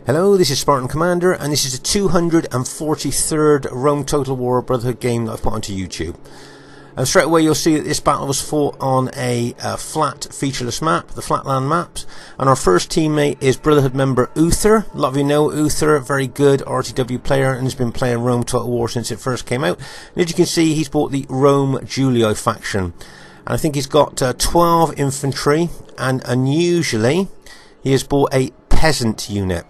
Hello, this is Spartan Commander, and this is the 243rd Rome Total War Brotherhood game that I've put onto YouTube. And straight away you'll see that this battle was fought on a flat, featureless map, the Flatland maps. And our first teammate is Brotherhood member Uther. A lot of you know Uther, very good RTW player, and has been playing Rome Total War since it first came out. And as you can see, he's bought the Rome Julii faction. And I think he's got 12 infantry, and unusually, he has bought a peasant unit.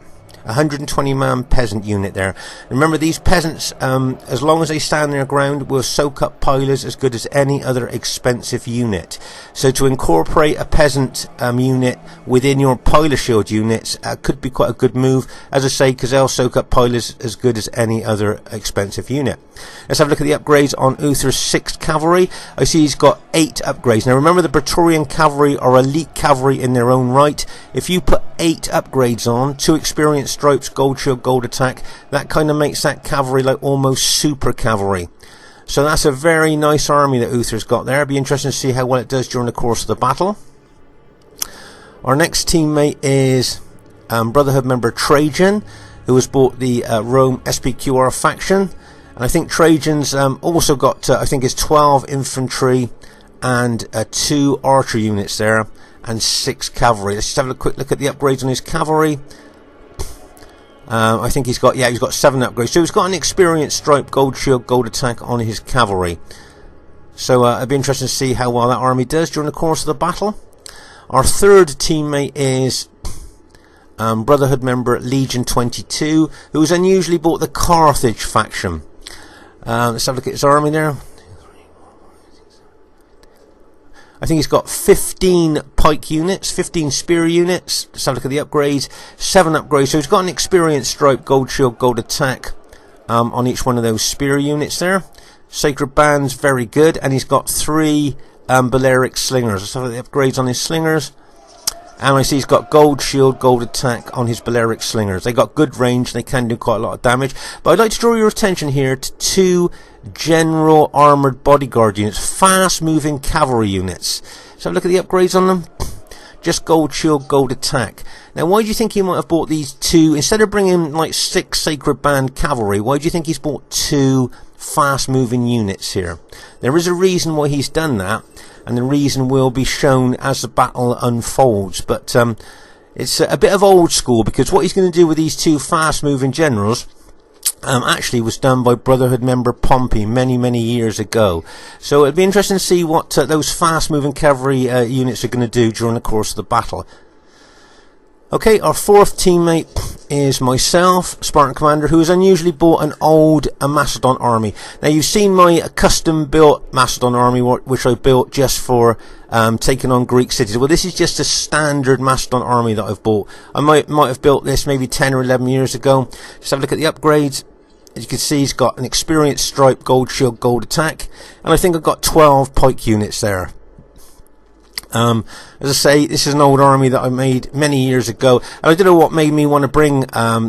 120-man peasant unit there. And remember, these peasants, as long as they stand their ground, will soak up pilers as good as any other expensive unit. So to incorporate a peasant unit within your piler shield units could be quite a good move, as I say, because they'll soak up pilers as good as any other expensive unit. Let's have a look at the upgrades on Uther's 6th Cavalry. I see he's got 8 upgrades. Now remember, the Praetorian Cavalry are elite cavalry in their own right. If you put 8 upgrades on, 2 experienced stripes, gold shield, gold attack, that kind of makes that cavalry like almost super cavalry. So that's a very nice army that Uther's got there. It'll be interesting to see how well it does during the course of the battle. Our next teammate is Brotherhood member Trajan, who has bought the Rome SPQR faction. And I think Trajan's also got, I think it's 12 infantry and 2 archer units there, and 6 cavalry. Let's just have a quick look at the upgrades on his cavalry. I think he's got 7 upgrades. So he's got an experienced stripe, gold shield, gold attack on his cavalry. So it'll be interesting to see how well that army does during the course of the battle. Our third teammate is Brotherhood member Legion 22, who has unusually bought the Carthage faction. Let's have a look at his army there. I think he's got 15 pike units, 15 spear units. Let's have a look at the upgrades. 7 upgrades. So he's got an experienced stripe, gold shield, gold attack on each one of those spear units there. Sacred bands, very good. And he's got 3 Balearic slingers. Let's have a look at the upgrades on his slingers. And I see he's got gold shield, gold attack on his Balearic slingers. They got good range, they can do quite a lot of damage. But I'd like to draw your attention here to 2 general armoured bodyguard units, fast moving cavalry units. So look at the upgrades on them. Just gold shield, gold attack. Now why do you think he might have bought these 2, instead of bringing like 6 Sacred Band cavalry, why do you think he's bought 2 fast moving units here? There is a reason why he's done that, and the reason will be shown as the battle unfolds. But it's a bit of old school, because what he's going to do with these 2 fast moving generals actually was done by Brotherhood member Pompey many years ago. So it'll be interesting to see what those fast moving cavalry units are going to do during the course of the battle. Okay, our 4th teammate is myself, Spartan Commander, who has unusually bought an old Macedon army. Now you've seen my custom built Macedon army, which I built just for taking on Greek cities. Well, this is just a standard Macedon army that I've bought. I might have built this maybe 10 or 11 years ago. Just have a look at the upgrades. As you can see, he's got an experienced stripe, gold shield, gold attack, and I think I've got 12 pike units there. As I say, this is an old army that I made many years ago, and I don't know what made me want to bring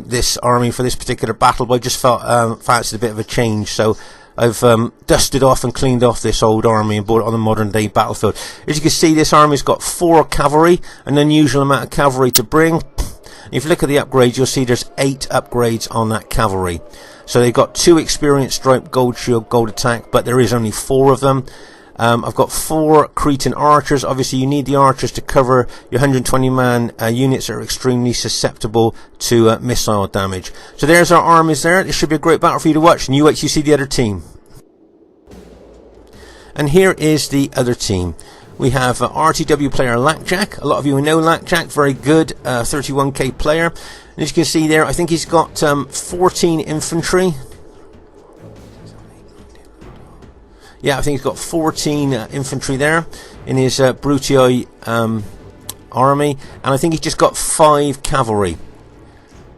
this army for this particular battle, but I just felt fancied a bit of a change. So I've dusted off and cleaned off this old army and brought it on the modern day battlefield. As you can see, this army's got 4 cavalry, an unusual amount of cavalry to bring. If you look at the upgrades, you'll see there's 8 upgrades on that cavalry. So they've got 2 experienced stripe, gold shield, gold attack, but there is only 4 of them. I've got 4 Cretan archers. Obviously you need the archers to cover your 120-man units that are extremely susceptible to missile damage. So there's our armies there. This should be a great battle for you to watch, and you wait till you see the other team. And here is the other team. We have RTW player Lackjack. A lot of you know Lackjack, very good 31k player. And as you can see there, I think he's got 14 infantry. Yeah, I think he's got 14 infantry there in his Brutii army, and I think he's just got 5 cavalry.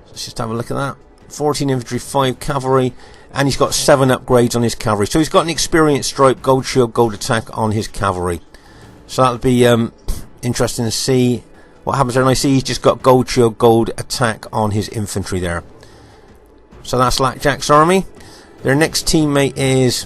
Let's just have a look at that. 14 infantry, 5 cavalry, and he's got 7 upgrades on his cavalry. So he's got an experienced stripe, gold shield, gold attack on his cavalry. So that'll be interesting to see what happens there. And I see he's just got gold shield, gold attack on his infantry there. So that's Lackjack's army. Their next teammate is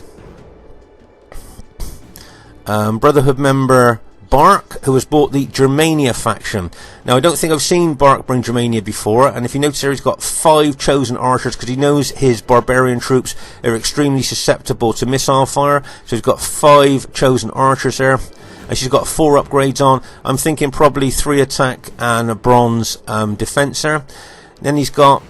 Brotherhood member Bark, who has bought the Germania faction. Now, I don't think I've seen Bark bring Germania before, and if you notice there, he's got 5 chosen archers, because he knows his barbarian troops are extremely susceptible to missile fire, so he's got 5 chosen archers there. And she's got 4 upgrades on. I'm thinking probably 3 attack and a bronze defense there. Then he's got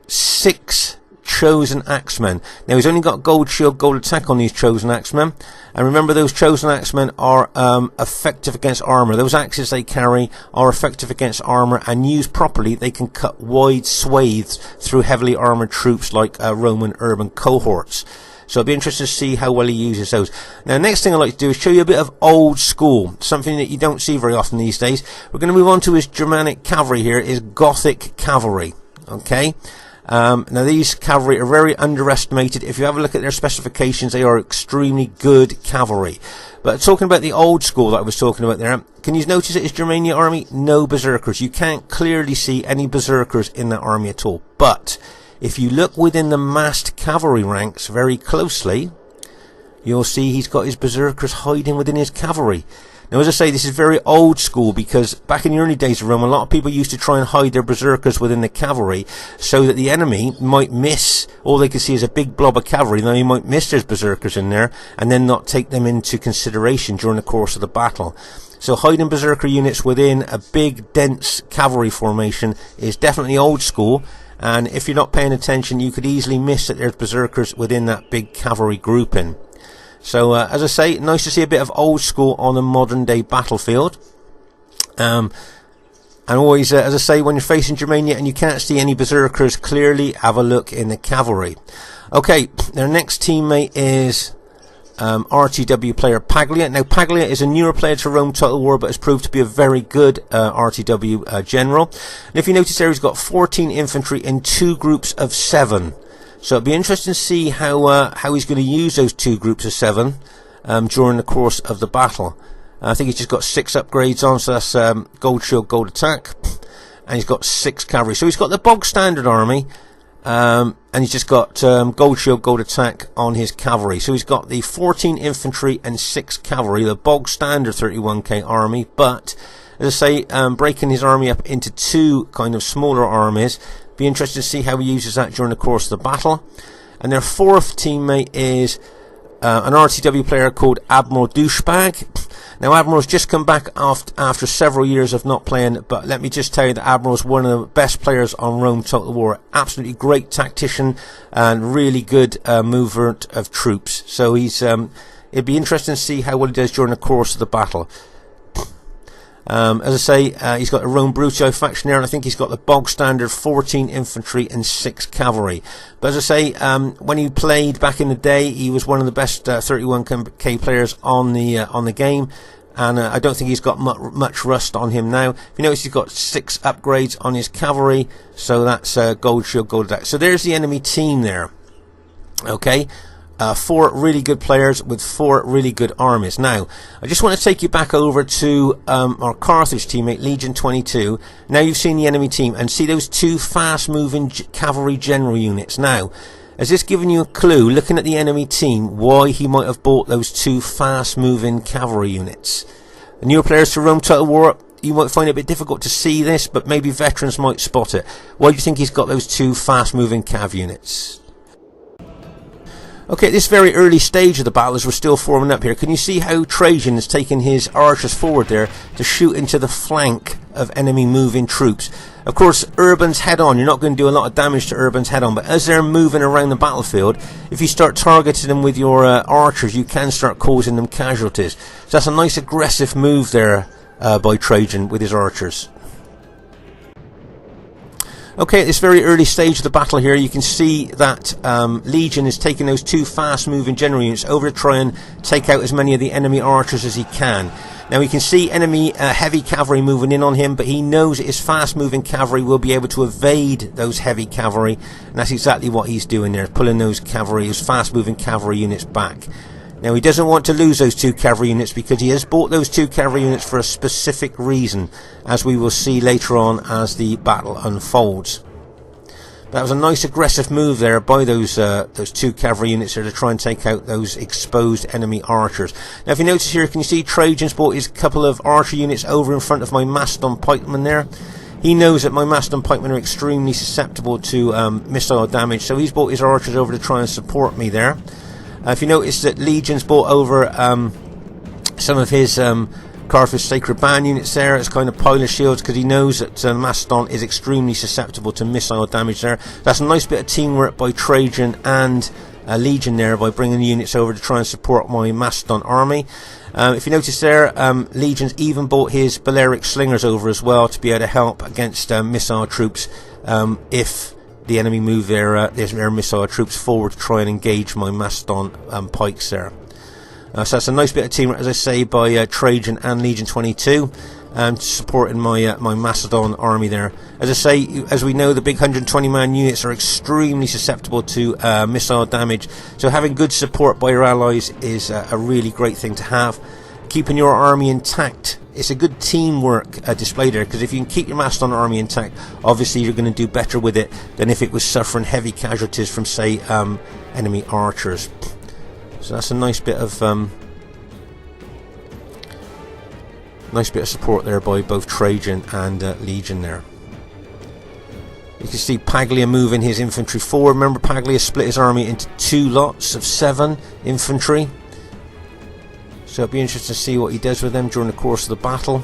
6 chosen axemen. Now he's only got gold shield, gold attack on these chosen axemen. And remember, those chosen axemen are effective against armor. Those axes they carry are effective against armor, and used properly, they can cut wide swathes through heavily armored troops like Roman urban cohorts. So it'll be interesting to see how well he uses those. Now, next thing I'd like to do is show you a bit of old school, something that you don't see very often these days. We're going to move on to his Germanic cavalry here, his Gothic cavalry. Okay? Now, these cavalry are very underestimated. If you have a look at their specifications, they are extremely good cavalry. But talking about the old school that I was talking about there, can you notice that his Germania army? No berserkers. You can't clearly see any berserkers in that army at all. But if you look within the massed cavalry ranks very closely, you'll see he's got his berserkers hiding within his cavalry. Now, as I say, this is very old school, because back in the early days of Rome, a lot of people used to try and hide their berserkers within the cavalry so that the enemy might miss. All they could see is a big blob of cavalry. Now, he might miss their berserkers in there and then not take them into consideration during the course of the battle. So hiding berserker units within a big, dense cavalry formation is definitely old school. And if you're not paying attention, you could easily miss that there's berserkers within that big cavalry grouping. So, as I say, nice to see a bit of old school on a modern day battlefield. And always, as I say, when you're facing Germania and you can't see any berserkers clearly, have a look in the cavalry. Okay, their next teammate is RTW player Paglia. Now, Paglia is a newer player to Rome Total War, but has proved to be a very good RTW general. And if you notice there, he's got 14 infantry in 2 groups of 7. So it'll be interesting to see how he's going to use those 2 groups of 7 during the course of the battle. I think he's just got 6 upgrades on, so that's gold shield, gold attack, and he's got 6 cavalry. So he's got the bog standard army, and he's just got gold shield, gold attack on his cavalry. So he's got the 14 infantry and 6 cavalry, the bog standard 31k army. But as I say, breaking his army up into 2 kind of smaller armies. Be interested to see how he uses that during the course of the battle. And their 4th teammate is an RTW player called Admiral Douchebag. Now, Admiral's just come back after several years of not playing, but let me just tell you that Admiral's one of the best players on Rome Total War. Absolutely great tactician and really good movement of troops. So he's it'd be interesting to see how well he does during the course of the battle. As I say, he's got a Rome Brutio faction there, and I think he's got the bog standard 14 infantry and 6 cavalry. But as I say, when he played back in the day, he was one of the best 31k players on the game, and I don't think he's got much rust on him now. If you notice, he's got 6 upgrades on his cavalry, so that's gold shield, gold attack. So there's the enemy team there. Okay. 4 really good players with 4 really good armies. Now, I just want to take you back over to our Carthage teammate, Legion 22. Now you've seen the enemy team and see those 2 fast-moving cavalry general units. Now, has this given you a clue, looking at the enemy team, why he might have bought those 2 fast-moving cavalry units? The newer players to Rome Total War, you might find it a bit difficult to see this, but maybe veterans might spot it. Why do you think he's got those 2 fast-moving cav units? Okay, at this very early stage of the battle, as we're still forming up here, can you see how Trajan is taking his archers forward there to shoot into the flank of enemy moving troops? Of course, Urban's head-on, you're not going to do a lot of damage to Urban's head-on, but as they're moving around the battlefield, if you start targeting them with your archers, you can start causing them casualties. So that's a nice aggressive move there by Trajan with his archers. Okay, at this very early stage of the battle here, you can see that Legion is taking those 2 fast-moving general units over to try and take out as many of the enemy archers as he can. Now, we can see enemy heavy cavalry moving in on him, but he knows that his fast-moving cavalry will be able to evade those heavy cavalry, and that's exactly what he's doing there, pulling those fast-moving cavalry units back. Now, he doesn't want to lose those 2 cavalry units because he has bought those 2 cavalry units for a specific reason, as we will see later on as the battle unfolds. That was a nice aggressive move there by those two cavalry units there to try and take out those exposed enemy archers. Now if you notice here, can you see Trajan's brought his couple of archer units over in front of my Macedon pikemen there? He knows that my Macedon pikemen are extremely susceptible to missile damage, so he's brought his archers over to try and support me there. If you notice that Legion's brought over some of his Carthage Sacred Band units there as kind of pilot shields, because he knows that Macedon is extremely susceptible to missile damage there. That's a nice bit of teamwork by Trajan and Legion there, by bringing the units over to try and support my Macedon army. If you notice there, Legion's even brought his Balearic slingers over as well to be able to help against missile troops if the enemy move their missile troops forward to try and engage my Macedon pikes there. So that's a nice bit of teamwork, as I say, by Trajan and Legion 22, supporting my my Macedon army there. As I say, as we know, the big 120-man units are extremely susceptible to missile damage, so having good support by your allies is a really great thing to have. Keeping your army intact, it's a good teamwork display there, because if you can keep your Macedon army intact, obviously you're going to do better with it than if it was suffering heavy casualties from, say, enemy archers. So that's a nice bit of support there by both Trajan and Legion there. You can see Paglia moving his infantry forward. Remember, Paglia split his army into 2 lots of 7 infantry. So it'll be interesting to see what he does with them during the course of the battle.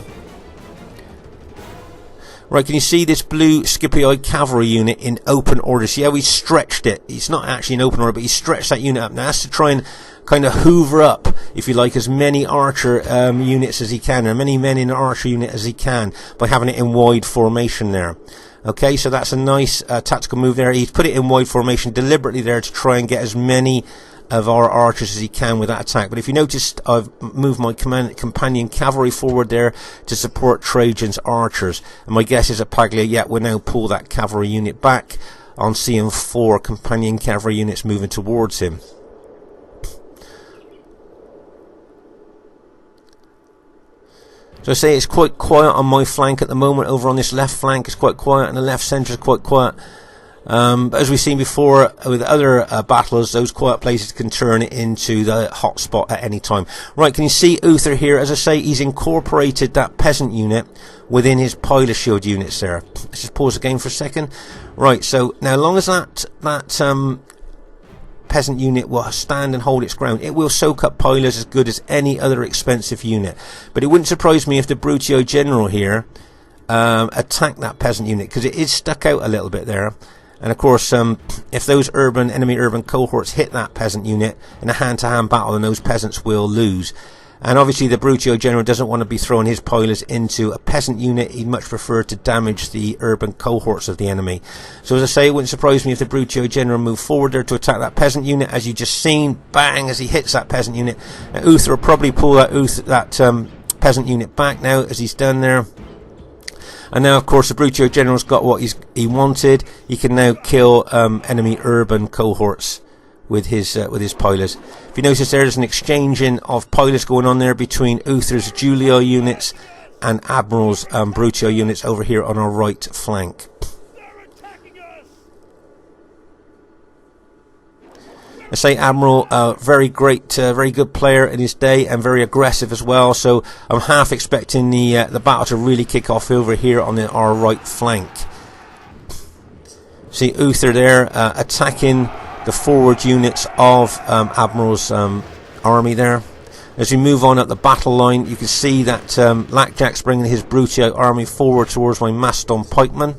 Right, can you see this blue Scipii cavalry unit in open order? See how he stretched it? It's not actually in open order, but he stretched that unit up. Now that's to try and kind of hoover up, if you like, as many archer units as he can, or many men in an archer unit as he can, by having it in wide formation there. Okay, so that's a nice tactical move there. He's put it in wide formation deliberately there to try and get as many of our archers as he can with that attack. But if you noticed, I've moved my companion cavalry forward there to support Trajan's archers, and my guess is that Paglia will now pull that cavalry unit back on seeing 4 companion cavalry units moving towards him. So I say it's quite quiet on my flank at the moment. Over on this left flank it's quite quiet, and the left centre is quite quiet. But as we've seen before with other battles, those quiet places can turn into the hot spot at any time. Right, can you see Uther here? As I say, he's incorporated that peasant unit within his pilot shield units there. Let's just pause the game for a second. Right, so now as long as that peasant unit will stand and hold its ground, it will soak up pilers as good as any other expensive unit. But it wouldn't surprise me if the Brutio General here attacked that peasant unit, because it is stuck out a little bit there. And of course, if those enemy urban cohorts hit that peasant unit in a hand-to-hand battle, then those peasants will lose. And obviously the Brutio General doesn't want to be throwing his pilers into a peasant unit. He'd much prefer to damage the urban cohorts of the enemy. So as I say, it wouldn't surprise me if the Brutio General moved forward there to attack that peasant unit. As you just seen, bang, as he hits that peasant unit. Now, Uther will probably pull that peasant unit back now, as he's done there. And now, of course, the Brutio General's got what he wanted. He can now kill enemy urban cohorts with his pilers. If you notice, there's an exchanging of pilers going on there between Uther's Julio units and Admiral's Brutio units over here on our right flank. I say Admiral, very great, very good player in his day, and very aggressive as well. So I'm half expecting the battle to really kick off over here on our right flank. See Uther there attacking the forward units of Admiral's army there. As we move on up the battle line, you can see that Lackjack's bringing his Brutio army forward towards my Macedon pikemen.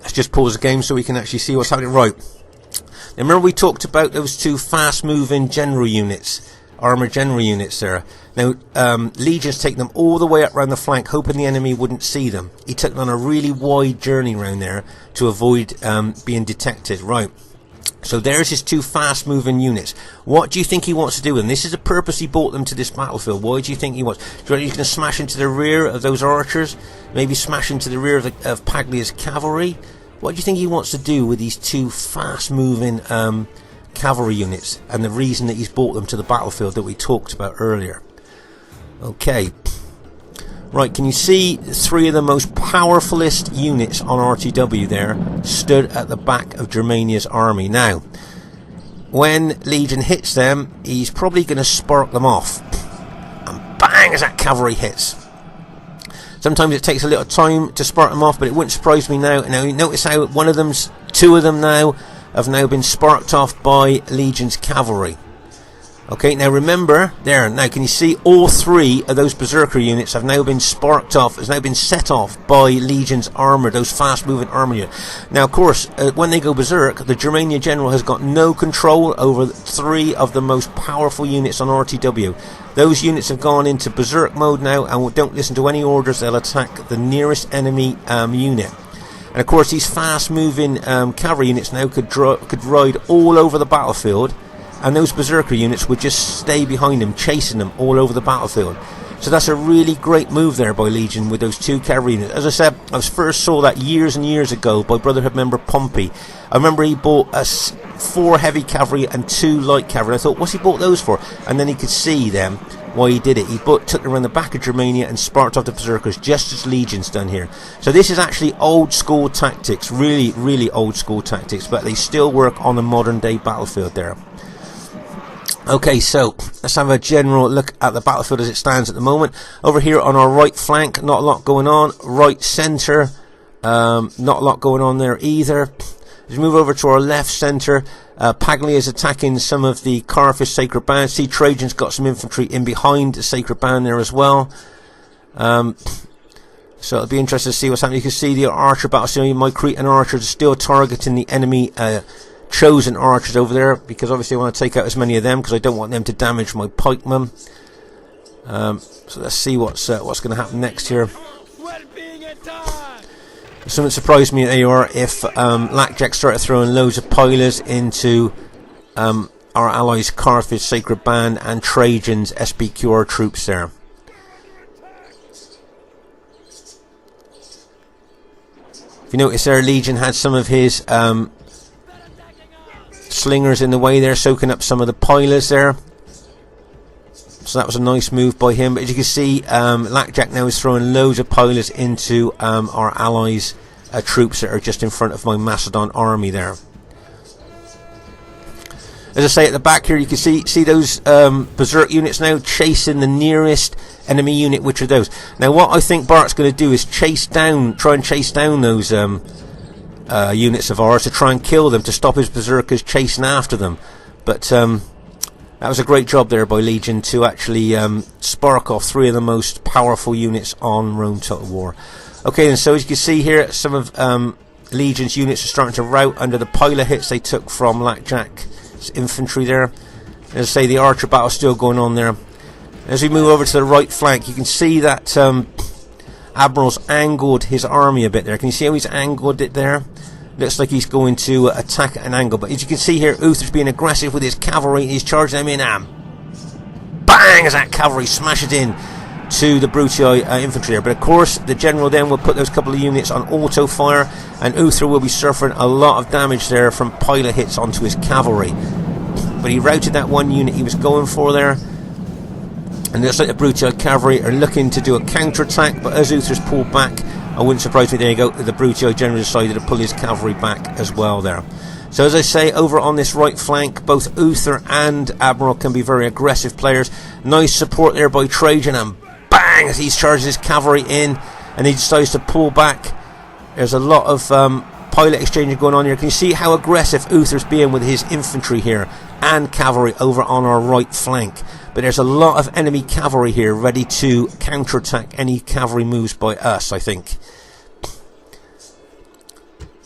Let's just pause the game so we can actually see what's happening. Right. Now remember we talked about those 2 fast-moving general units, armoured general units there. Now Legion's taken them all the way up round the flank, hoping the enemy wouldn't see them. He took them on a really wide journey round there to avoid being detected. Right. So there's his 2 fast-moving units. What do you think he wants to do with them? This is the purpose he brought them to this battlefield. Why do you think he wants? Do you reckon he's going to smash into the rear of those archers? Maybe smash into the rear of Paglia's cavalry? What do you think he wants to do with these 2 fast-moving cavalry units, and the reason that he's brought them to the battlefield that we talked about earlier? Okay. Right, can you see 3 of the most powerfulest units on RTW there stood at the back of Germania's army? Now, when Legion hits them, he's probably going to spark them off. And bang, as that cavalry hits. Sometimes it takes a little time to spark them off, but it wouldn't surprise me now. Now, you notice how 2 of them now have now been sparked off by Legion's cavalry. Okay, now remember, there, now can you see all 3 of those berserker units have now been sparked off, has now been set off by Legion's armour, those fast moving armour units. Now of course, when they go berserk, the Germania general has got no control over 3 of the most powerful units on RTW. Those units have gone into berserk mode now and don't listen to any orders, they'll attack the nearest enemy unit. And of course these fast moving cavalry units now could ride all over the battlefield, and those berserker units would just stay behind them, chasing them all over the battlefield. So that's a really great move there by Legion with those 2 cavalry units. As I said, I first saw that years and years ago by Brotherhood member Pompey. I remember he bought 4 heavy cavalry and 2 light cavalry. I thought, what's he bought those for? And then he could see them why he did it. He took them around the back of Germania and sparked off the berserkers, just as Legion's done here. So this is actually old school tactics, really, really old school tactics, but they still work on the modern day battlefield there. Okay, so let's have a general look at the battlefield as it stands at the moment. Over here on our right flank, not a lot going on. Right centre, not a lot going on there either. Let's move over to our left centre. Paglia is attacking some of the Carthage Sacred Band. See, Trajan's got some infantry in behind the Sacred Band there as well. So it'll be interesting to see what's happening. You can see the archer battle. So my Cretan archers are still targeting the enemy chosen archers over there, because obviously I want to take out as many of them because I don't want them to damage my pikemen. So let's see what's going to happen next here. Something surprised me at AR if Lackjack started throwing loads of pilers into our allies' Carthage Sacred Band and Trajan's SBQR troops there. If you notice there, Legion had some of his slingers in the way there, soaking up some of the pilers there. So that was a nice move by him. But as you can see, Lackjack now is throwing loads of pilers into our allies' troops that are just in front of my Macedon army there. As I say, at the back here, you can see those berserk units now chasing the nearest enemy unit. Which are those? Now, what I think Bart's going to do is try and chase down those units of ours to try and kill them, to stop his berserkers chasing after them. But that was a great job there by Legion to actually spark off 3 of the most powerful units on Rome Total War. Okay, and so as you can see here, some of Legion's units are starting to rout under the piler hits they took from Lackjack's infantry there. As I say, the archer battle still going on there. As we move over to the right flank, you can see that Admiral's angled his army a bit there. Can you see how he's angled it there? Looks like he's going to attack at an angle. But as you can see here, Uther's being aggressive with his cavalry. He's charging them in, and bang, as that cavalry smashes in to the Brutii infantry there. But of course, the general then will put those couple of units on auto fire, and Uther will be suffering a lot of damage there from piler hits onto his cavalry. But he routed that one unit he was going for there. And it looks like the Brutii cavalry are looking to do a counter-attack, but as Uther's pulled back, I wouldn't surprise me, there you go, the Brutii general decided to pull his cavalry back as well there. So as I say, over on this right flank, both Uther and Admiral can be very aggressive players. Nice support there by Trajan, and bang, as he charges his cavalry in, and he decides to pull back. There's a lot of pilot exchanging going on here. Can you see how aggressive Uther's being with his infantry here and cavalry over on our right flank? But there's a lot of enemy cavalry here ready to counterattack any cavalry moves by us, I think.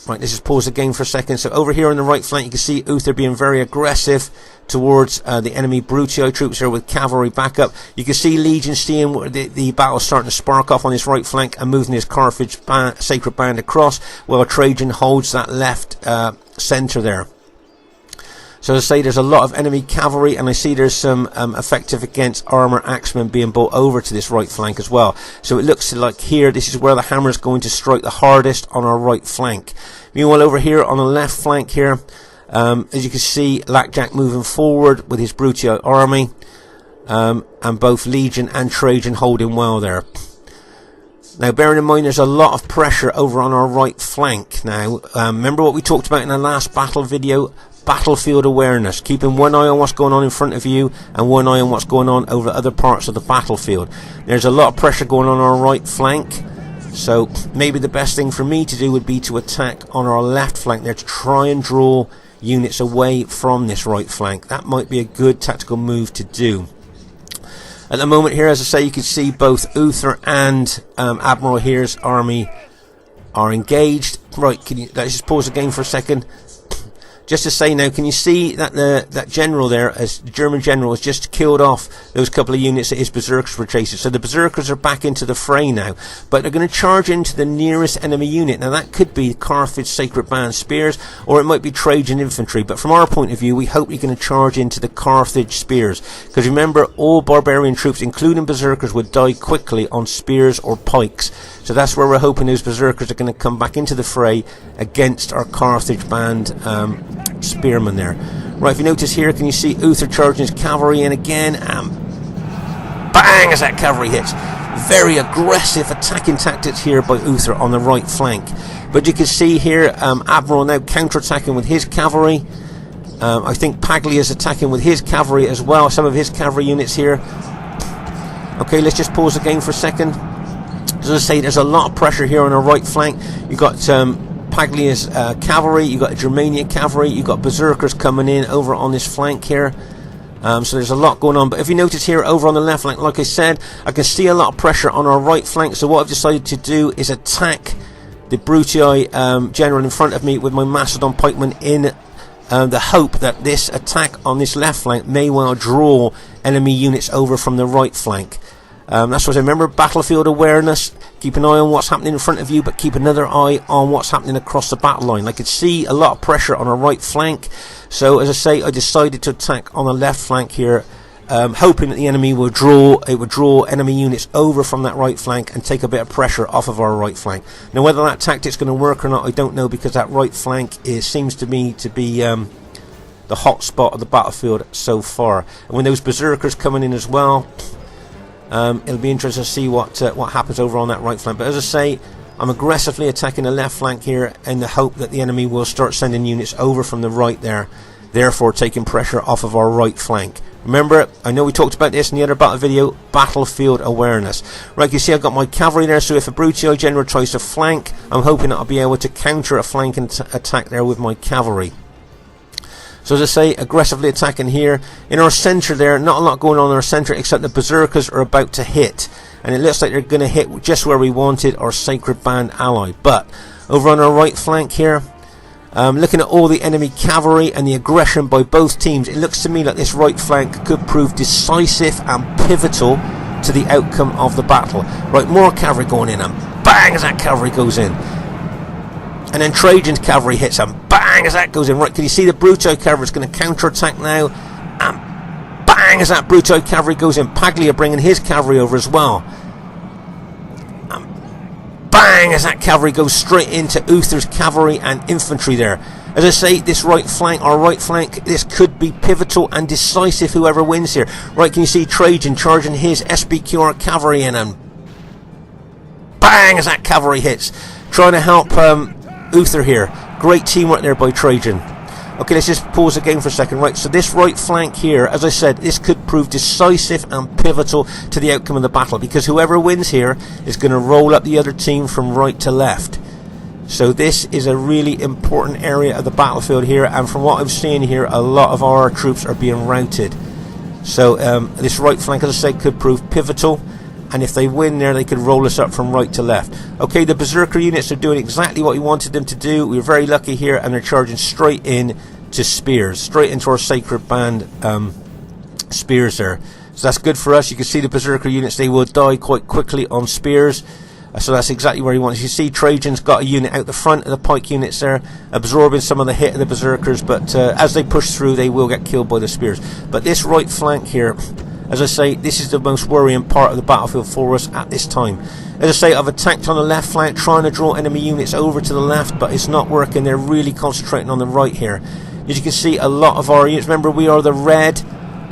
Right, let's just pause the game for a second. So over here on the right flank, you can see Uther being very aggressive towards the enemy Brutii troops here with cavalry backup. You can see Legion seeing the battle starting to spark off on his right flank and moving his Carthage Sacred Band across, while Trajan holds that left centre there. So as I say, there's a lot of enemy cavalry, and I see there's some effective against armour axemen being brought over to this right flank as well. So it looks like here, this is where the hammer is going to strike the hardest on our right flank. Meanwhile, over here on the left flank here, as you can see, Lackjack moving forward with his Brutii army, and both Legion and Trajan holding well there. Now, bearing in mind there's a lot of pressure over on our right flank. Now, remember what we talked about in the last battle video? Battlefield awareness, keeping one eye on what's going on in front of you and one eye on what's going on over other parts of the battlefield. There's a lot of pressure going on our right flank, so maybe the best thing for me to do would be to attack on our left flank there to try and draw units away from this right flank. That might be a good tactical move to do. At the moment here, as I say, you can see both Uther and Admiral here's army are engaged. Right, let's just pause the game for a second. Just to say now, can you see that that general there, as the German general, has just killed off those couple of units that his berserkers were chasing? So the berserkers are back into the fray now, but they're going to charge into the nearest enemy unit. Now that could be Carthage Sacred Band spears, or it might be Trajan infantry. But from our point of view, we hope you're going to charge into the Carthage spears, because remember, all barbarian troops, including berserkers, would die quickly on spears or pikes. So that's where we're hoping those berserkers are going to come back into the fray against our Carthage band spearmen there. Right, if you notice here, can you see Uther charging his cavalry in again, and bang as that cavalry hits. Very aggressive attacking tactics here by Uther on the right flank. But you can see here, Admiral now counter-attacking with his cavalry. I think Paglia is attacking with his cavalry as well, some of his cavalry units here. Okay, let's just pause the game for a second. As I say, there's a lot of pressure here on our right flank. You've got Paglia's cavalry, you've got Germania cavalry, you've got berserkers coming in over on this flank here. So there's a lot going on. But if you notice here over on the left flank, like I said, I can see a lot of pressure on our right flank. So what I've decided to do is attack the Brutii general in front of me with my Macedon pikemen in the hope that this attack on this left flank may well draw enemy units over from the right flank. That's what I remember, battlefield awareness. Keep an eye on what's happening in front of you, but keep another eye on what's happening across the battle line. I could see a lot of pressure on our right flank, so as I say, I decided to attack on the left flank here, hoping that the enemy would draw enemy units over from that right flank and take a bit of pressure off of our right flank. Now, whether that tactic's going to work or not, I don't know, because that right flank seems to me to be the hot spot of the battlefield so far. And when those berserkers coming in as well, it'll be interesting to see what happens over on that right flank. But as I say, I'm aggressively attacking the left flank here in the hope that the enemy will start sending units over from the right there, therefore taking pressure off of our right flank. Remember, I know we talked about this in the other battle video, battlefield awareness. Right, you see I've got my cavalry there, so if a Brutii general tries to flank, I'm hoping that I'll be able to counter a flanking attack there with my cavalry. So as I say, aggressively attacking here. In our centre there, not a lot going on in our centre, except the berserkers are about to hit. And it looks like they're going to hit just where we wanted, our Sacred Band ally. But over on our right flank here, looking at all the enemy cavalry and the aggression by both teams, it looks to me like this right flank could prove decisive and pivotal to the outcome of the battle. Right, more cavalry going in, and bang as that cavalry goes in. And then Trajan's cavalry hits, and bang as that goes in. Right, can you see the Brutii cavalry is going to counter-attack now? And bang as that Brutii cavalry goes in. Paglia bringing his cavalry over as well. And bang as that cavalry goes straight into Uther's cavalry and infantry there. As I say, this right flank, our right flank, this could be pivotal and decisive, whoever wins here. Right, can you see Trajan charging his SBQR cavalry in, and bang as that cavalry hits. Trying to help Uther here. Great teamwork there by Trajan. Okay, let's just pause the game for a second. Right, so this right flank here, as I said, this could prove decisive and pivotal to the outcome of the battle, because whoever wins here is going to roll up the other team from right to left. So this is a really important area of the battlefield here, and from what I'm seeing here, a lot of our troops are being routed. So this right flank, as I said, could prove pivotal. And if they win there, they could roll us up from right to left. Okay, the berserker units are doing exactly what we wanted them to do. We were very lucky here, and they're charging straight in to spears, straight into our Sacred Band spears there. So that's good for us. You can see the berserker units, they will die quite quickly on spears. So that's exactly where he wants. You see Trajan's got a unit out the front of the pike units there, absorbing some of the hit of the berserkers, but as they push through, they will get killed by the spears. But this right flank here, as I say, this is the most worrying part of the battlefield for us at this time. As I say, I've attacked on the left flank, trying to draw enemy units over to the left, but it's not working. They're really concentrating on the right here. As you can see, a lot of our units, remember we are the red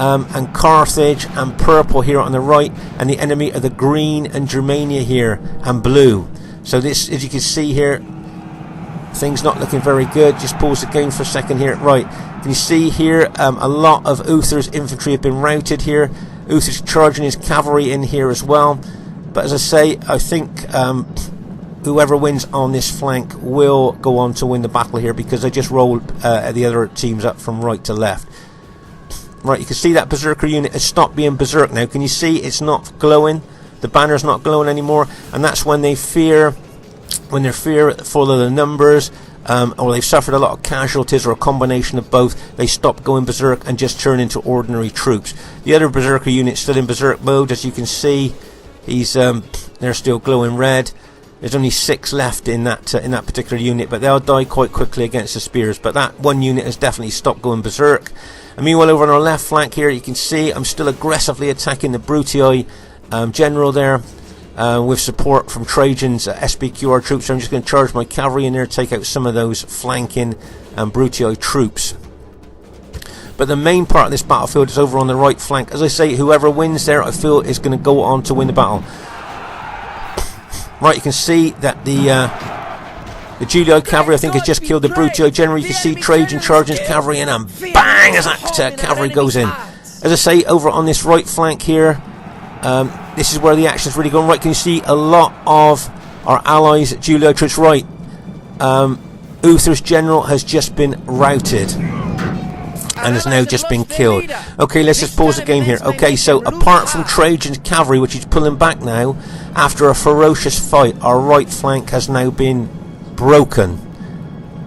and Carthage and purple here on the right, and the enemy are the green and Germania here and blue. So this, as you can see here, things not looking very good. Just pause the game for a second here. Right, can you see here a lot of Uther's infantry have been routed here. Uther's charging his cavalry in here as well. But as I say, I think whoever wins on this flank will go on to win the battle here, because they just rolled the other teams up from right to left. Right, you can see that berserker unit has stopped being berserk now. Can you see it's not glowing? The banner's not glowing anymore, and that's when they fear, when they're full of the numbers, or they've suffered a lot of casualties, or a combination of both. They stop going berserk and just turn into ordinary troops. The other berserker unit's still in berserk mode, as you can see. They're still glowing red. There's only 6 left in that particular unit, but they'll die quite quickly against the spears. But that one unit has definitely stopped going berserk. And meanwhile, over on our left flank here, you can see I'm still aggressively attacking the Brutii general there, with support from Trajan's SBQR troops. So I'm just going to charge my cavalry in there to take out some of those flanking Brutii troops. But the main part of this battlefield is over on the right flank. As I say, whoever wins there, I feel, is going to go on to win the battle. Right, you can see that the Julii cavalry, I think, has just killed the Brutii general. You can see Trajan charging his cavalry in, and bang, as that cavalry goes in. As I say, over on this right flank here, this is where the action's really going. Right, can you see a lot of our allies, Julii troops? Right, Uther's general has just been routed and has now just been killed. Okay, let's just pause the game here. Okay, so apart from Trajan's cavalry, which is pulling back now after a ferocious fight, our right flank has now been broken.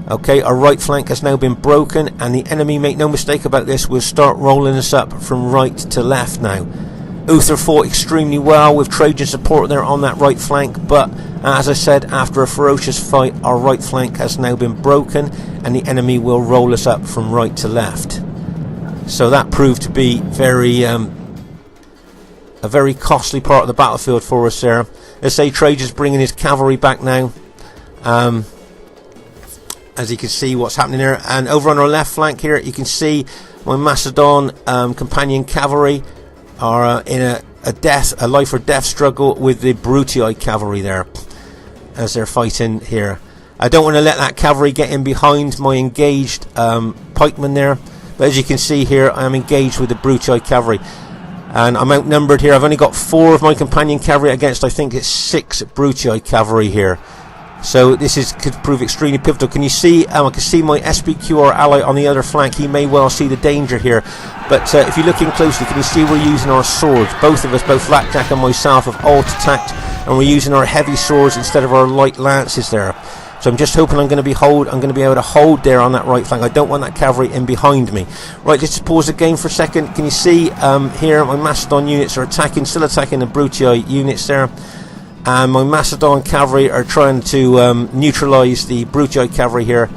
Okay, our right flank has now been broken, and the enemy, make no mistake about this, will start rolling us up from right to left now. Uther fought extremely well with Trajan support there on that right flank, but as I said, after a ferocious fight, our right flank has now been broken, and the enemy will roll us up from right to left. So that proved to be a very costly part of the battlefield for us there. Let's say Trajan's bringing his cavalry back now, as you can see what's happening there. And over on our left flank here, you can see my Macedon companion cavalry are in a life or death struggle with the Brutii cavalry there, as they're fighting here. I don't want to let that cavalry get in behind my engaged pikemen there, but as you can see here, I am engaged with the Brutii cavalry, and I'm outnumbered here. I've only got 4 of my companion cavalry against, I think it's 6 Brutii cavalry here. So this could prove extremely pivotal. Can you see? I can see my SBQR ally on the other flank. He may well see the danger here. But if you look in closely, can you see we're using our swords? Both of us, both Blackjack and myself, have alt attacked, and we're using our heavy swords instead of our light lances there. So I'm just hoping I'm going to be able to hold there on that right flank. I don't want that cavalry in behind me. Right, just pause the game for a second. Can you see here my Macedon units are still attacking the Brutii units there. And my Macedon cavalry are trying to neutralise the Brutii cavalry here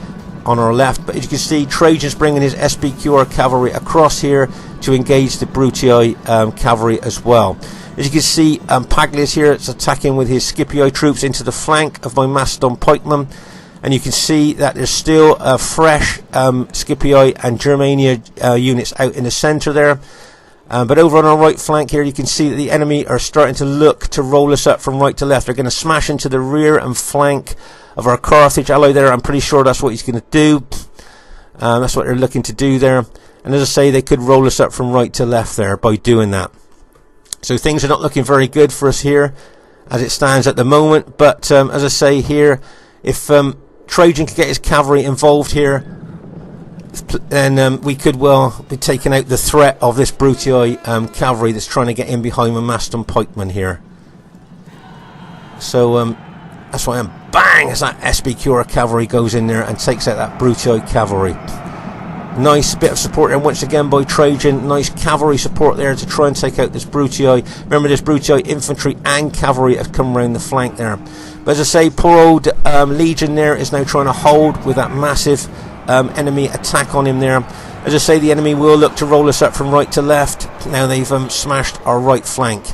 on our left. But as you can see, Trajan's bringing his SBQR cavalry across here to engage the Brutii cavalry as well. As you can see, Paglius here is attacking with his Scipii troops into the flank of my Macedon pikemen. And you can see that there's still fresh Scipii and Germania units out in the centre there. But over on our right flank here, you can see that the enemy are starting to look to roll us up from right to left. They're going to smash into the rear and flank of our Carthage ally there. I'm pretty sure that's what he's going to do. That's what they're looking to do there. And as I say, they could roll us up from right to left there by doing that. So things are not looking very good for us here as it stands at the moment. But as I say here, if Trajan could get his cavalry involved here, then we could well be taking out the threat of this Brutii cavalry that's trying to get in behind my Macedon pikemen here. So that's why bang, as that SBQR cavalry goes in there and takes out that Brutii cavalry. Nice bit of support there once again by Trajan. Nice cavalry support there to try and take out this Brutii. Remember, this Brutii infantry and cavalry have come around the flank there. But as I say, poor old Legion there is now trying to hold with that massive enemy attack on him there. As I say, the enemy will look to roll us up from right to left. Now they've smashed our right flank.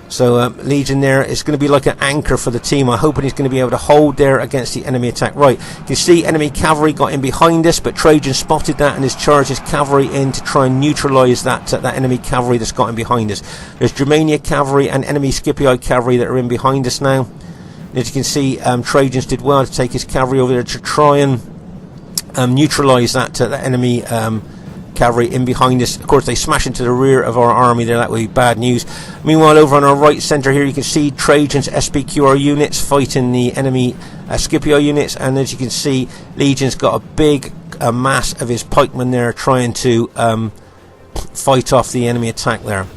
So Legion there is going to be like an anchor for the team. I'm hoping he's going to be able to hold there against the enemy attack. Right, you can see enemy cavalry got in behind us, but Trajan spotted that and has charged his cavalry in to try and neutralise that enemy cavalry that's got in behind us. There's Germania cavalry and enemy Scipii cavalry that are in behind us now. And as you can see, Trajan's did well to take his cavalry over there to try and neutralise that enemy cavalry in behind us. Of course, they smash into the rear of our army there. That would be bad news. Meanwhile, over on our right centre here, you can see Trajan's SPQR units fighting the enemy Scipio units, and as you can see, Legion's got a big mass of his pikemen there trying to fight off the enemy attack there.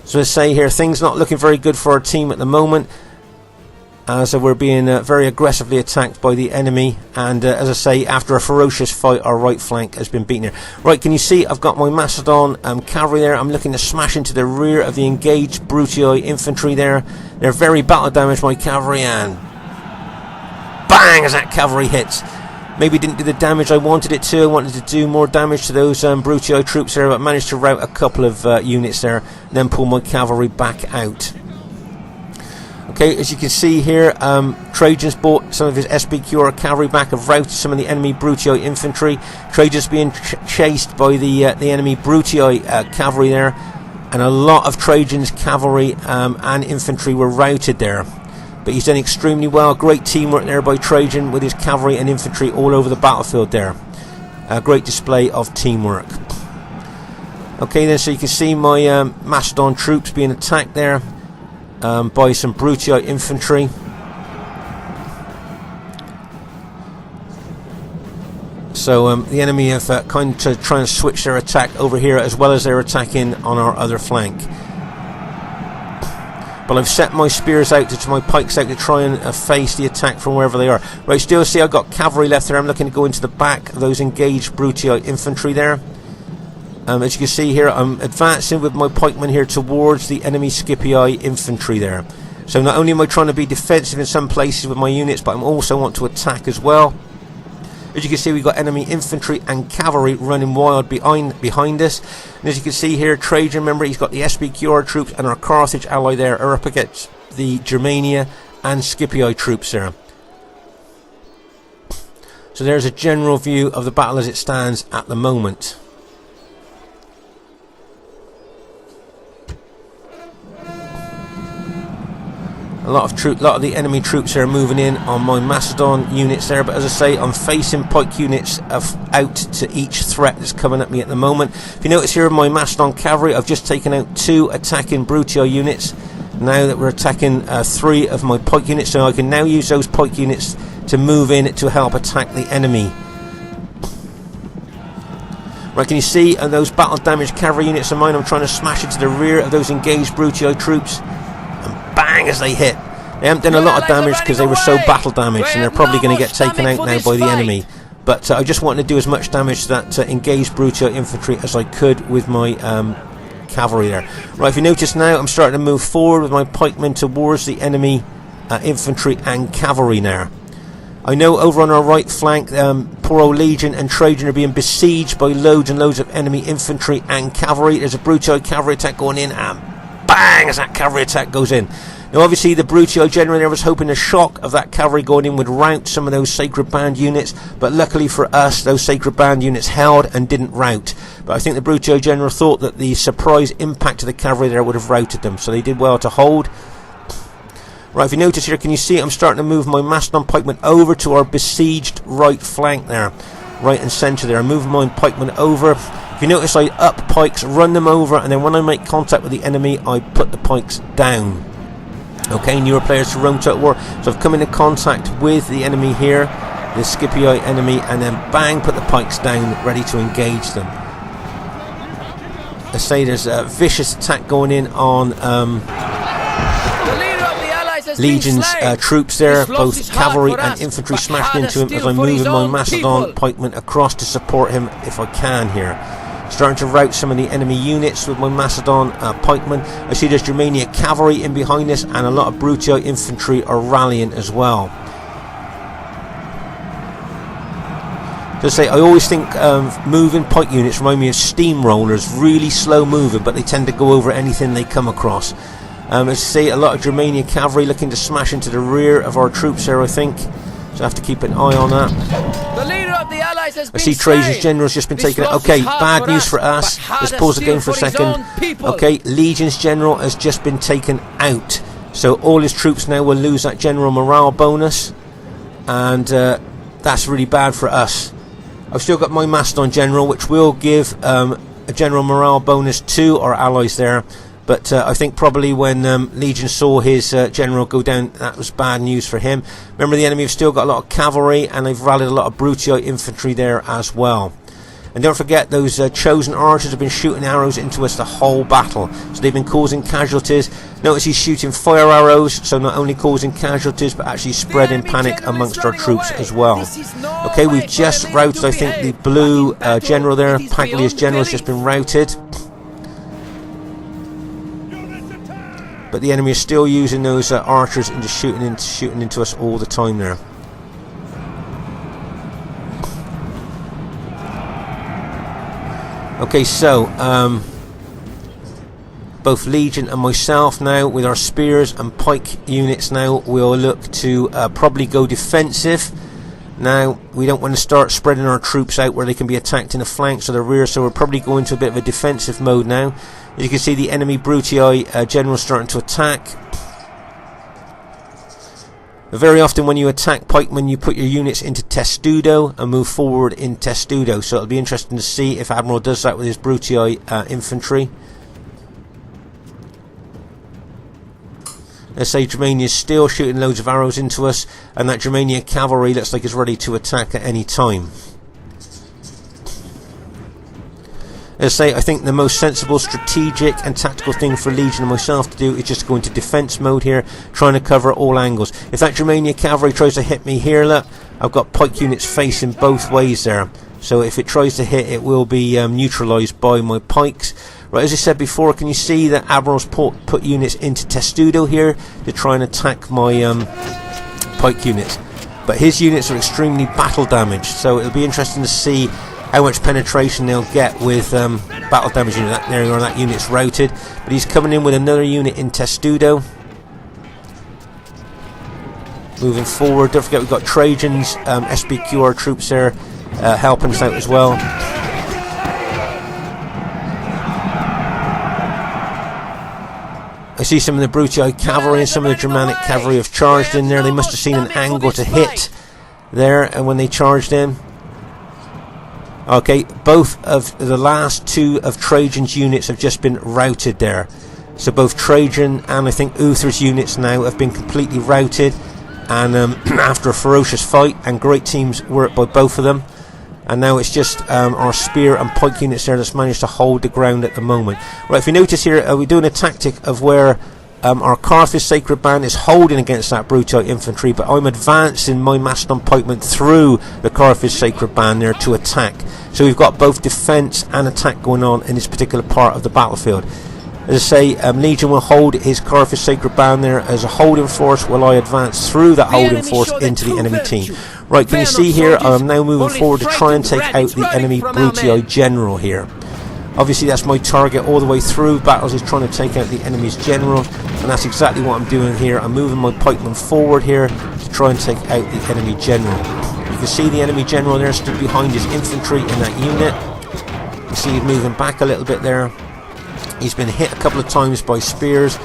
So let's say here, things not looking very good for our team at the moment. So we're being very aggressively attacked by the enemy, and as I say, after a ferocious fight, our right flank has been beaten here. Right, can you see I've got my Macedon cavalry there. I'm looking to smash into the rear of the engaged Brutii infantry there. They're very battle damaged, my cavalry, and bang as that cavalry hits. Maybe didn't do the damage I wanted it to. I wanted to do more damage to those Brutii troops there, but managed to rout a couple of units there, and then pull my cavalry back out. Okay, as you can see here, Trajan's brought some of his SPQR cavalry back, have routed some of the enemy Brutii infantry. Trajan's being chased by the enemy Brutii cavalry there, and a lot of Trajan's cavalry and infantry were routed there. But he's done extremely well. Great teamwork there by Trajan with his cavalry and infantry all over the battlefield there. A great display of teamwork. Okay then, so you can see my Macedon troops being attacked there by some Brutii infantry. So the enemy have kind of trying to switch their attack over here, as well as they're attacking on our other flank. But I've set my spears out, my pikes out, to try and face the attack from wherever they are. Right, still see I've got cavalry left there. I'm looking to go into the back of those engaged Brutii infantry there. As you can see here, I'm advancing with my pikemen here towards the enemy Scipii infantry there. So not only am I trying to be defensive in some places with my units, but I also want to attack as well. As you can see, we've got enemy infantry and cavalry running wild behind us. And as you can see here, Trajan, remember, he's got the SPQR troops and our Carthage ally there are up against the Germania and Scipii troops there. So there's a general view of the battle as it stands at the moment. A lot of the enemy troops are moving in on my Macedon units there, but as I say, I'm facing pike units out to each threat that's coming at me at the moment. If you notice here, my Macedon cavalry, I've just taken out 2 attacking Brutii units. Now that we're attacking 3 of my pike units, so I can now use those pike units to move in to help attack the enemy. Right, can you see those battle damaged cavalry units of mine? I'm trying to smash into the rear of those engaged Brutii troops. Bang as they hit. They haven't done a lot of damage because they were so battle damaged, and they're probably going to get taken out now by the enemy. But I just wanted to do as much damage to that engaged Brutii infantry as I could with my cavalry there. Right, if you notice now, I'm starting to move forward with my pikemen towards the enemy infantry and cavalry now. I know over on our right flank, poor old Legion and Trajan are being besieged by loads and loads of enemy infantry and cavalry. There's a Brutii cavalry attack going in, and bang as that cavalry attack goes in. Now obviously the Brutii general there was hoping the shock of that cavalry going in would rout some of those Sacred Band units, but luckily for us, those Sacred Band units held and didn't rout. But I think the Brutii general thought that the surprise impact of the cavalry there would have routed them, so they did well to hold. Right, if you notice here, can you see I'm starting to move my Macedon pikemen over to our besieged right flank there, right and centre there. I'm moving my pikemen over. If you notice, I up pikes, run them over, and then when I make contact with the enemy, I put the pikes down. Okay, newer players to Rome Total War. So I've come into contact with the enemy here, the Scipii enemy, and then bang, put the pikes down, ready to engage them. Let's say there's a vicious attack going in on Legion's troops there, both cavalry and infantry smashed into him as I'm moving my Macedon pikemen across to support him if I can here. Starting to rout some of the enemy units with my Macedon pikemen. I see there's Germania cavalry in behind us, and a lot of Brutii infantry are rallying as well. So say, I always think moving pike units remind me of steamrollers, really slow moving, but they tend to go over anything they come across. As I say, a lot of Germania cavalry looking to smash into the rear of our troops there, I think. So I have to keep an eye on that. The leader of the Allies has been I see Trajan's general's just been taken out. Okay, bad news for us. Let's pause the game for a second. Okay, Legion's general has just been taken out. So all his troops now will lose that general morale bonus. And that's really bad for us. I've still got my Macedon general, which will give a general morale bonus to our allies there. But I think probably when Legion saw his general go down, that was bad news for him. Remember, the enemy have still got a lot of cavalry, and they've rallied a lot of Brutii infantry there as well. And don't forget, those chosen archers have been shooting arrows into us the whole battle. So they've been causing casualties. Notice he's shooting fire arrows, so not only causing casualties, but actually spreading panic amongst our troops as well. Okay, we've just routed, I think, the blue general there. Paglia's general has just been routed. But the enemy is still using those archers and just shooting into us all the time there. Okay, so both Legion and myself now, with our spears and pike units now, we'll look to probably go defensive. Now, we don't want to start spreading our troops out where they can be attacked in the flanks or the rear, so we'll probably go into a bit of a defensive mode now. As you can see, the enemy Brutii general starting to attack. Very often when you attack pikemen, you put your units into testudo and move forward in testudo. So it'll be interesting to see if Admiral does that with his Brutii infantry. Let's say Germania is still shooting loads of arrows into us, and that Germania cavalry looks like it's ready to attack at any time. As I say, I think the most sensible, strategic and tactical thing for Legion and myself to do is just go into defense mode here, trying to cover all angles. If that Germania cavalry tries to hit me here, look, I've got pike units facing both ways there. So if it tries to hit, it will be neutralised by my pikes. Right, as I said before, can you see that Admiral's put units into testudo here to try and attack my pike units? But his units are extremely battle damaged, so it'll be interesting to see how much penetration they'll get with battle damage unit. There you are, that unit's routed. But he's coming in with another unit in testudo. Moving forward, don't forget we've got Trajan's SBQR troops there helping us out as well. I see some of the Brutii cavalry and some of the Germanic cavalry have charged in there. They must have seen an angle to hit there, and when they charged in. Okay, both of the last two of Trajan's units have just been routed there. So both Trajan and I think Uther's units now have been completely routed. And after a ferocious fight and great team's work by both of them. And now it's just our spear and pike units there that's managed to hold the ground at the moment. Right, if you notice here, we're doing a tactic of where our Carthage Sacred Band is holding against that Brutii infantry, but I'm advancing my Macedon pikemen through the Carthage Sacred Band there to attack. So we've got both defence and attack going on in this particular part of the battlefield. As I say, Legion will hold his Carthage Sacred Band there as a holding force while I advance through that holding force into the enemy team. Right, can you see here, I'm now moving forward to try and take out the enemy Brutii general here. Obviously that's my target all the way through battles, is trying to take out the enemy's general, and that's exactly what I'm doing here. I'm moving my pikemen forward here to try and take out the enemy general. You can see the enemy general there stood behind his infantry in that unit. You see he's moving back a little bit there. He's been hit a couple of times by spears,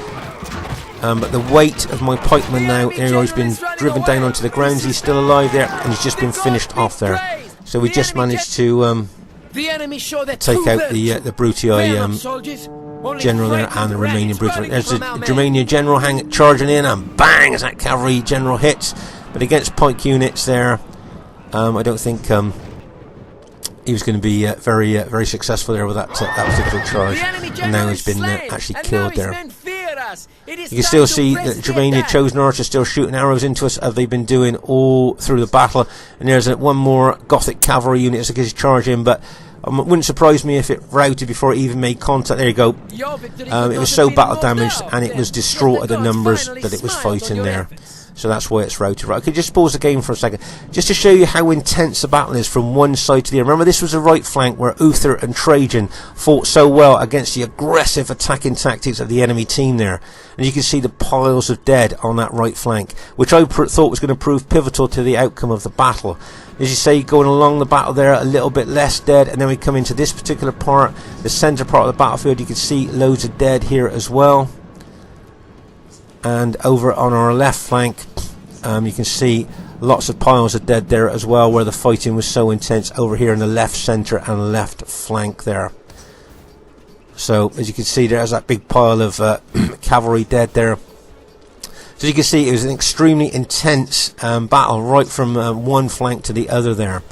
but the weight of my pikeman now, he's been driven down onto the ground. He's still alive there, and he's just been finished off there. So we just managed to take out the Brutii general there and the Romanian Brutii. There's the Germanian general charging in, and bang, as that cavalry general hits. But against pike units there, I don't think he was going to be very successful there with that particular charge. And now he's been actually killed there. You can still see that Germania chosen archers still shooting arrows into us, as they've been doing all through the battle. And there's one more Gothic cavalry unit as it charge in, but it wouldn't surprise me if it routed before it even made contact. There you go. It was so battle damaged, and it was distraught at the numbers that it was fighting there. so that's why it's routed. Right, I could just pause the game for a second, just to show you how intense the battle is from one side to the other. Remember, this was the right flank where Uther and Trajan fought so well against the aggressive attacking tactics of the enemy team there. And you can see the piles of dead on that right flank, which I thought was going to prove pivotal to the outcome of the battle. As you say, going along the battle there, a little bit less dead, and then we come into this particular part, the centre part of the battlefield. You can see loads of dead here as well. And over on our left flank, you can see lots of piles of dead there as well, where the fighting was so intense over here in the left centre and left flank there. So as you can see, there's that big pile of cavalry dead there. So you can see it was an extremely intense battle right from one flank to the other there.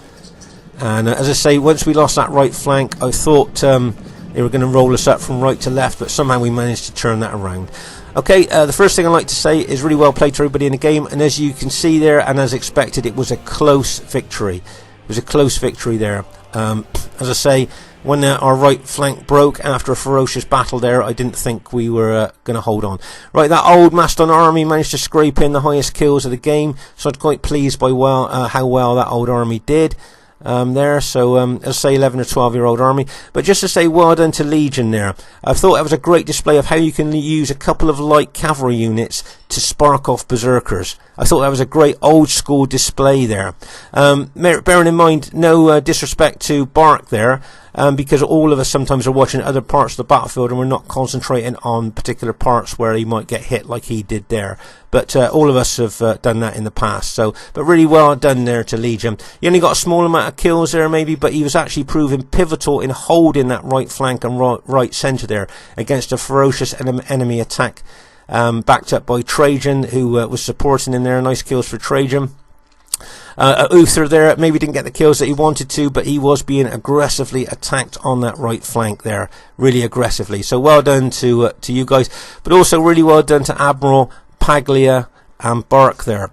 And as I say, once we lost that right flank, I thought they were going to roll us up from right to left, but somehow we managed to turn that around. Okay, the first thing I'd like to say is really well played to everybody in the game, and as you can see there, and as expected, it was a close victory. It was a close victory there. As I say, when our right flank broke after a ferocious battle there, I didn't think we were going to hold on. Right, that old Macedon army managed to scrape in the highest kills of the game, so I'm quite pleased by how well that old army did. There, so as I say, 11 or 12-year-old army. But just to say, well done to Legion there. I thought that was a great display of how you can use a couple of light cavalry units to spark off berserkers. I thought that was a great old school display there. Bearing in mind, no disrespect to Bark there, because all of us sometimes are watching other parts of the battlefield and we're not concentrating on particular parts where he might get hit like he did there. But all of us have done that in the past. So, but really well done there to Legion. He only got a small amount of kills there maybe, but he was actually proving pivotal in holding that right flank and right centre there against a ferocious enemy attack, backed up by Trajan, who was supporting in there. Nice kills for Trajan. Uther there maybe didn't get the kills that he wanted to, but he was being aggressively attacked on that right flank there, really aggressively. So well done to you guys, but also really well done to Admiral, Paglia and Bark there,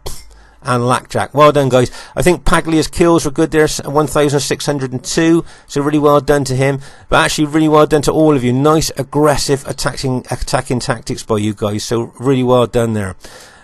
and Lackjack. Well done, guys. I think Paglia's kills were good there, 1,602, so really well done to him. But actually really well done to all of you. Nice aggressive attacking tactics by you guys, so really well done there.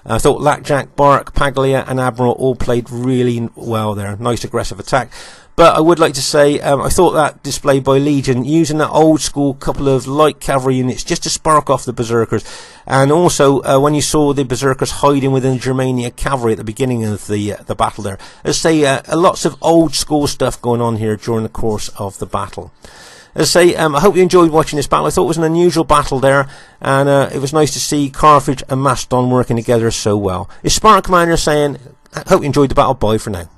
I thought Lackjack, Bark, Paglia and Admiral all played really well there. Nice aggressive attack. But I would like to say, I thought that display by Legion, using that old school couple of light cavalry units just to spark off the berserkers. And also, when you saw the berserkers hiding within Germania cavalry at the beginning of the battle there. As I say, lots of old school stuff going on here during the course of the battle. As I say, I hope you enjoyed watching this battle. I thought it was an unusual battle there, and it was nice to see Carthage and Macedon working together so well. It's Spartan Commander saying, I hope you enjoyed the battle. Bye for now.